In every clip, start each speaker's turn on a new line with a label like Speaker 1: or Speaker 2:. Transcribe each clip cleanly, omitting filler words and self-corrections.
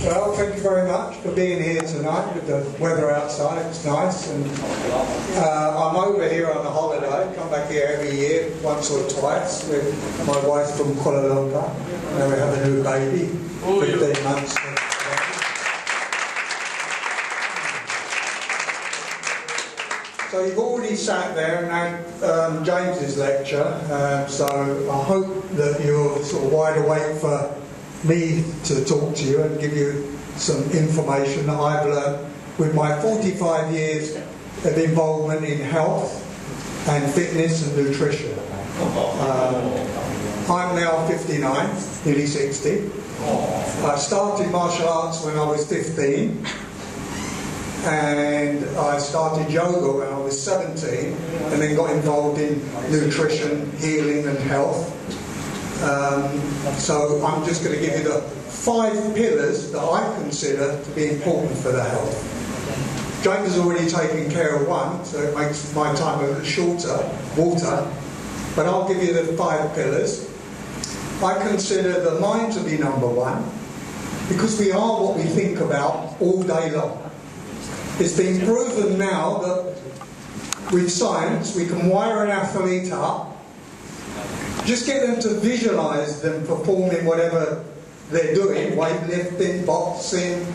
Speaker 1: Well, thank you very much for being here tonight with the weather outside. It's nice, and I'm over here on a holiday. Come back here every year, once or twice, with my wife from Kuala Lumpur. And we have a new baby, 15 months. So you've already sat there and had James's lecture, so I hope that you're sort of wide awake for me to talk to you and give you some information that I've learned with my 45 years of involvement in health and fitness and nutrition. I'm now 59, nearly 60. I started martial arts when I was 15. And I started yoga when I was 17, and then got involved in nutrition, healing and health. So I'm just going to give you the 5 pillars that I consider to be important for the health. James has already taken care of one, so it makes my time a little shorter, water. But I'll give you the 5 pillars. I consider the mind to be number 1, because we are what we think about all day long. It's been proven now that with science we can wire an athlete up, just get them to visualise them performing whatever they're doing, weightlifting, boxing,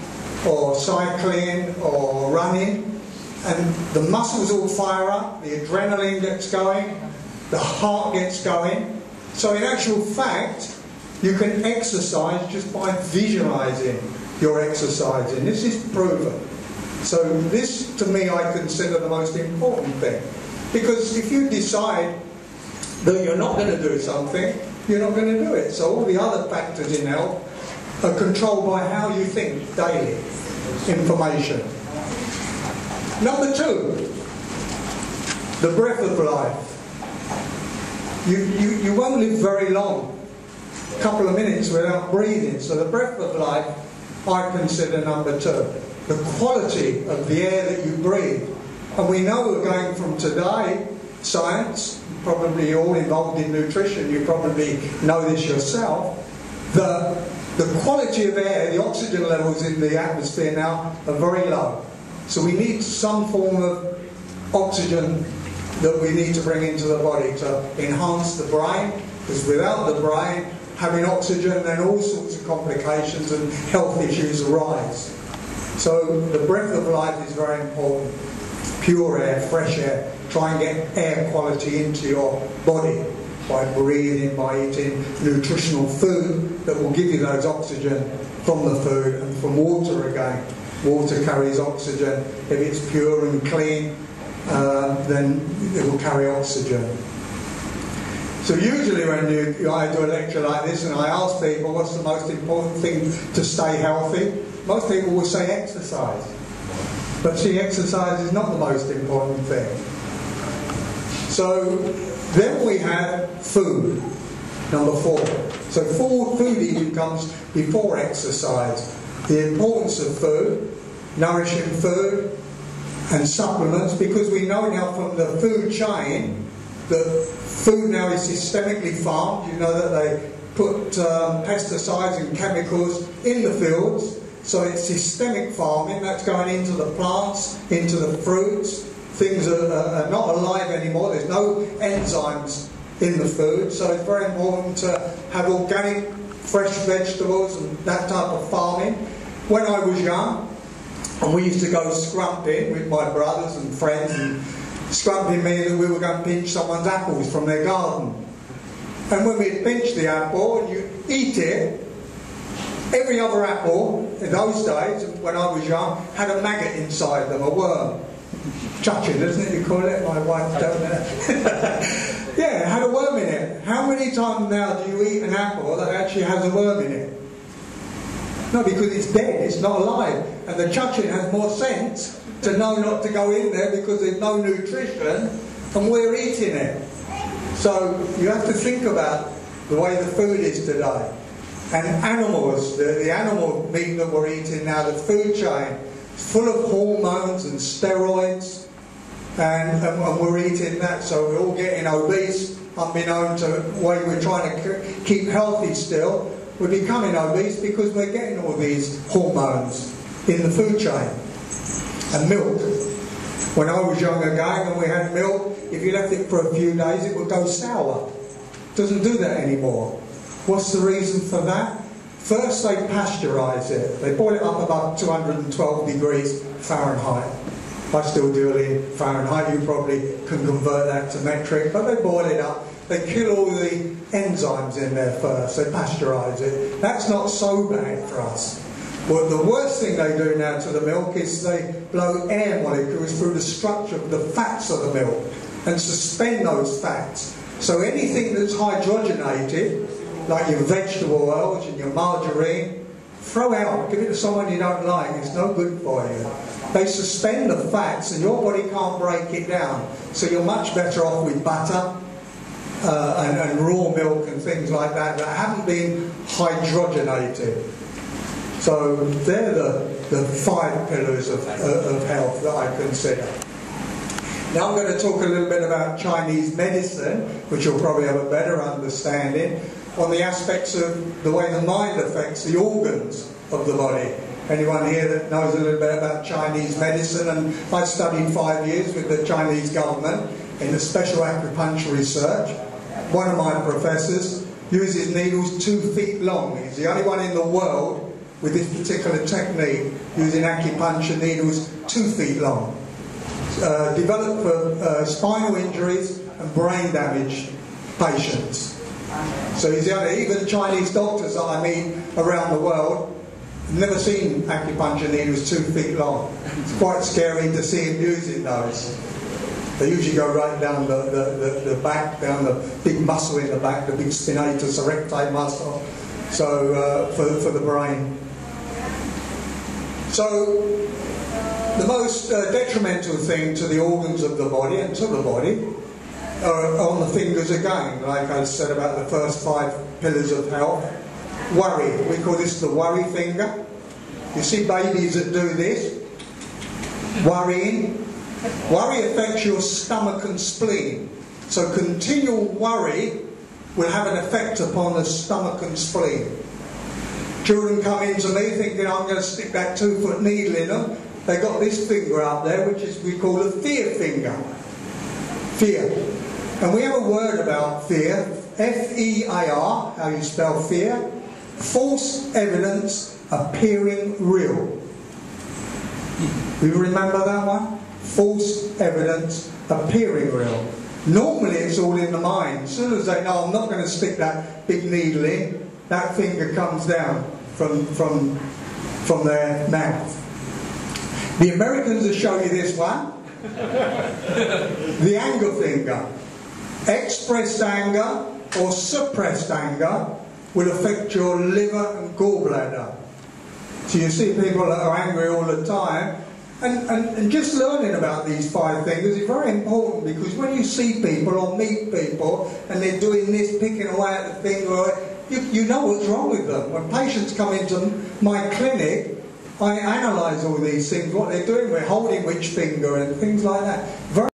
Speaker 1: or cycling, or running, and the muscles all fire up, the adrenaline gets going, the heart gets going. So in actual fact, you can exercise just by visualising your exercising. This is proven. So this, to me, I consider the most important thing. Because if you decide that you're not going to do something, you're not going to do it. So all the other factors in health are controlled by how you think daily. Information. Number 2, the breath of life. You won't live very long, a couple of minutes without breathing. So the breath of life, I consider number 2. The quality of the air that you breathe. And we know we're going from today, science, probably all involved in nutrition, you probably know this yourself, the quality of air, the oxygen levels in the atmosphere now are very low. So we need some form of oxygen that we need to bring into the body to enhance the brain, because without the brain having oxygen, then all sorts of complications and health issues arise. So the breath of life is very important. Pure air, fresh air. Try and get air quality into your body by breathing, by eating nutritional food that will give you those oxygen from the food, and from water again. Water carries oxygen. If it's pure and clean, then it will carry oxygen. So usually when I do a lecture like this and I ask people what's the most important thing to stay healthy, most people will say exercise. But see, exercise is not the most important thing. So then we have food, number 4. So food even comes before exercise. The importance of food, nourishing food and supplements, because we know now from the food chain that food now is systemically farmed. You know that they put pesticides and chemicals in the fields. So it's systemic farming, that's going into the plants, into the fruits. Things are not alive anymore, there's no enzymes in the food. So it's very important to have organic, fresh vegetables and that type of farming. When I was young, and we used to go scrumping with my brothers and friends, and scrumping meant that we were going to pinch someone's apples from their garden. And when we'd pinch the apple, you eat it. Every other apple, in those days, when I was young, had a maggot inside them, a worm. Chuchin, isn't it you call it? My wife don't know. Yeah, it had a worm in it. How many times now do you eat an apple that actually has a worm in it? No, because it's dead, it's not alive. And the chuchin has more sense to know not to go in there because there's no nutrition, and we're eating it. So you have to think about the way the food is today. And animals, the animal meat that we're eating now, the food chain, is full of hormones and steroids, and we're eating that, so we're all getting obese, unbeknown to the way we're trying to keep healthy still. we're becoming obese because we're getting all these hormones in the food chain. And milk. When I was young again and we had milk, if you left it for a few days it would go sour. It doesn't do that anymore. What's the reason for that? First they pasteurise it. They boil it up above 212 degrees Fahrenheit. I still do it in Fahrenheit, you probably can convert that to metric, but they boil it up. They kill all the enzymes in there first, they pasteurise it. That's not so bad for us. Well, the worst thing they do now to the milk is they blow air molecules through the structure of the fats of the milk and suspend those fats. So anything that's hydrogenated, like your vegetable oils and your margarine, throw out, give it to someone you don't like, it's no good for you. They suspend the fats and your body can't break it down. So you're much better off with butter and raw milk and things like that that haven't been hydrogenated. So they're the 5 pillars of health that I consider. Now I'm going to talk a little bit about Chinese medicine, which you'll probably have a better understanding, on the aspects of the way the mind affects the organs of the body. Anyone here that knows a little bit about Chinese medicine? And I studied 5 years with the Chinese government in the special acupuncture research. One of my professors uses needles 2 feet long. He's the only one in the world with this particular technique, using acupuncture needles 2 feet long. Developed for spinal injuries and brain damage patients. So he's the only, even Chinese doctors that I meet around the world, I've never seen acupuncture needles 2 feet long. It's quite scary to see him using those. They usually go right down the back, down the big muscle in the back, the big spinatus erecti muscle, so for the brain. So the most detrimental thing to the organs of the body and to the body are on the fingers again, like I said about the first 5 pillars of health. Worry, we call this the worry finger. You see babies that do this, worrying. Worry affects your stomach and spleen. So continual worry will have an effect upon the stomach and spleen. Children come in to me thinking I'm going to stick that 2-foot needle in them. They got this finger out there, which is we call a fear finger. Fear. And we have a word about fear, F-E-A-R, how you spell fear. False evidence appearing real. You remember that one? False evidence appearing real. Normally it's all in the mind. As soon as they know I'm not going to stick that big needle in, that finger comes down from their mouth. The Americans will show you this one. The anger finger. Expressed anger or suppressed anger will affect your liver and gallbladder. So you see people that are angry all the time, and just learning about these 5 fingers is very important, because when you see people or meet people and they're doing this, picking away at the finger, you know what's wrong with them. When patients come into my clinic, I analyse all these things, what they're doing, we're holding which finger and things like that.